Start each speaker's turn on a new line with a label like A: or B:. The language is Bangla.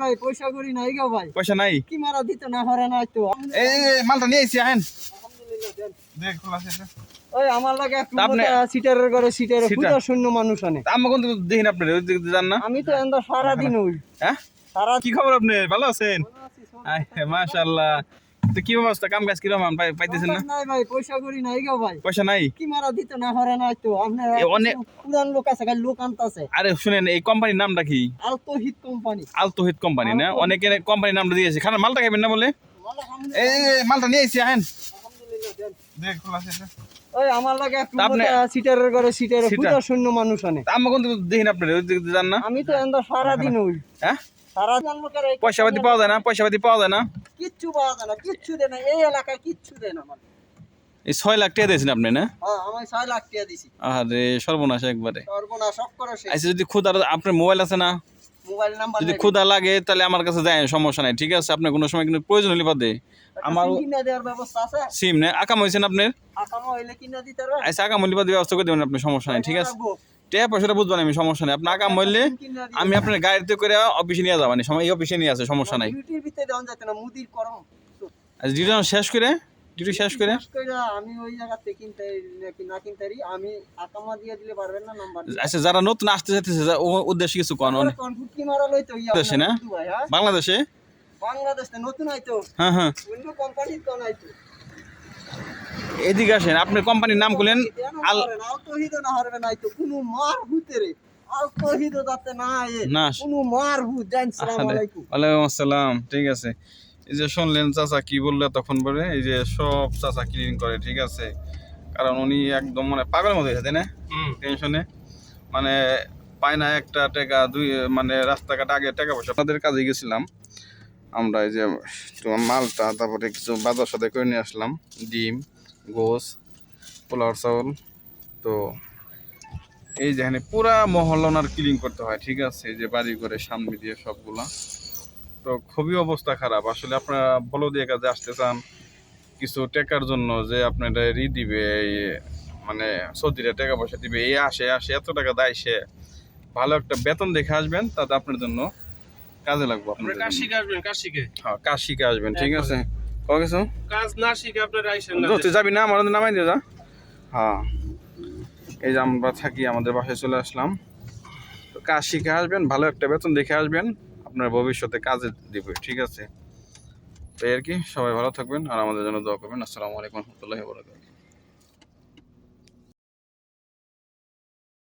A: ভাই পয়সা করি নাই গো ভাই।
B: পয়সা নাই?
A: কি মারা দিত না হরে নাই তো।
B: এই মালটা নিয়ে আইছি আহেন।
A: আলহামদুলিল্লাহ দেন।
B: দেখ খোলা আছে।
A: ওই আমার লাগে একটু
B: আপনি-
A: সিটারের ঘরে সিটারে
B: সিটার।
A: খুদা শূন্য মানুষ আনে।
B: আমরা কোন দেখেন আপনি ওই দিকে যান না?
A: আমি তো এন্দা সারা দিন ওই
B: হ্যাঁ?
A: সারা
B: কি খবর আপনি? ভালো আছেন? মাশাআল্লাহ। তো কি অবস্থা, কাম কাজ কিরকম পাইতেছেন না?
A: নাই ভাই পয়সা করি নাই গো ভাই।
B: পয়সা নাই?
A: কি মারা দিত না হরে নাই তো। আপনার
B: অনেক
A: পুরান লোক আছে খালি লোক আনতাছে।
B: আরে শুনেন, এই কোম্পানির নামটা কি?
A: আলতোহিত কোম্পানি।
B: আলতোহিত কোম্পানি না? অনেকে কোম্পানির নামটা দিয়েছে। খানা মালটা খাবেন না বলে? এই মালটা নিয়ে আইছি আহেন।
A: আলহামদুলিল্লাহ দেন।
B: দেখ খোলা আছে।
A: ওই আমার লাগে একটু
B: আপনি-
A: সিটারের ঘরে সিটারে
B: সিটার।
A: খুদা শূন্য মানুষ আনে।
B: আমরা কোন দেখেন আপনি ওই দিকে যান না?
A: আমি তো এন্দা সারা দিন ওই
B: হ্যাঁ?
A: সারা দিন লোকের এই
B: পয়সা পাতি পাওয়া যায় না? পয়সা পাতি পাওয়া যায় না?
A: কিচ্ছু পাওয়া যায় না, কিচ্ছু দেয় না এই এলাকায়, কিচ্ছু দেয় না মানে।
B: এই 6 লাখ টাকা দিয়েছেন আপনি না?
A: হ্যাঁ আমি 6 লাখ টাকা দিছি।
B: আরে সর্বনাশ একবারে।
A: সর্বনাশ সব করে শেষ।
B: আচ্ছা, যদি ক্ষুধা, আপনার মোবাইল আছে না?
A: মোবাইল নাম্বার
B: যদি ক্ষুধা লাগে তাহলে আমার কাছে যায়, সমস্যা নাই, ঠিক আছে? আপনার কোনো সময় কিন্তু প্রয়োজন হলে বাদে আমার
A: কিনা দেওয়ার ব্যবস্থা আছে।
B: সিম নেই, আকাম হয়েছেন আপনার?
A: আকামা হইলে কিনা দিতে পারবে।
B: আচ্ছা, আকাম হলে বাদে ব্যবস্থা করে দেবেন আপনি, সমস্যা নাই, ঠিক আছে? টাকা পয়সাটা বুঝবেন, আমি সমস্যা নেই। আপনার আকাম হইলে আমি আপনার গাড়িতে করে অফিসে নিয়ে যাবানি, সময় এই অফিসে নিয়ে আছে, সমস্যা নাই।
A: ডিউটির ভিতরে দেওয়া যেত না, মুদির করম।
B: আচ্ছা, ডিউটি শেষ করে
A: আমি ওই জায়গাতে কিনতে না কিনতারি, আমি আকামা দিয়ে দিলে পারবেন না নাম্বার।
B: আচ্ছা, যারা নতুন আসতে চাইতেছে উদ্দেশ্যে কিছু কোন
A: ফুটকি মারা লইতো
B: দেশে না? বাংলাদেশে?
A: বাংলাদেশে নতুন আইতো,
B: হ্যাঁ হ্যাঁ,
A: অন্য কোম্পানির কোন আইতো।
B: এদিকে আসেন। আপনার কোম্পানির নাম করলেন আল
A: আলতোহিত না হারবে নাই তো কোনো মার হুতেরে আলতোহিত যাতে না আয়ে
B: না।
A: কোনো মার হুত। জান সালাম আলাইকুম।
B: ওয়ালাইকুম আসসালাম। ঠিক আছে, এই যে শুনলেন চাচা কি বললো তখন, বলে এই যে সব চাচা ক্লিন করে, ঠিক আছে? কারণ উনি একদম মানে পাগলের মতো হয়েছে, তাই না? টেনশনে মানে পায় না একটা টাকা, মানে রাস্তাঘাট আগে টাকা পয়সা। আপনাদের কাজে গেছিলাম আমরা, এই যে মালটা, তারপরে কিছু বাজার সাথে করে নিয়ে আসলাম, ডিম, গোস, পোলাও চাউল। তো এই যেখানে পুরা মহল্লার ক্লিন করতে হয়, ঠিক আছে? এই যে বাড়ি করে সামনে দিয়ে সবগুলা, তো খুবই অবস্থা খারাপ আসলে। আপনারা বলো দিয়ে কাজে আসতে চান কিছু টাকার জন্য, যে আপনারা দিবে, এই মানে সর্দিরা টাকা পয়সা দিবে, এই আসে এত টাকা দেয়, সে ভালো একটা বেতন দেখে আসবেন, তাতে আপনার জন্য কাজে লাগবে। আপনার
C: কাজ শিখে আসবেন, কাজ শিখে।
B: হ্যাঁ, কাজ শিখে আসবেন, ঠিক আছে? কিছু
C: কাজ না শিখে আপনারা আইসেন না।
B: তুই যাবি না, আমার নামাই দিয়ে যা। হ্যাঁ, এই যে আমরা থাকি, আমাদের বাসায় চলে আসলাম। তো কাজ শিখে আসবেন, ভালো একটা বেতন দেখে আসবেন, আপনার ভবিষ্যতে কাজে দিবে, ঠিক আছে? তো আর কি, সবাই ভালো থাকবেন আর আমাদের জন্য দোয়া করবেন। আসসালামু আলাইকুম ওয়া রাহমাতুল্লাহি ওয়া বারাকাতুহু।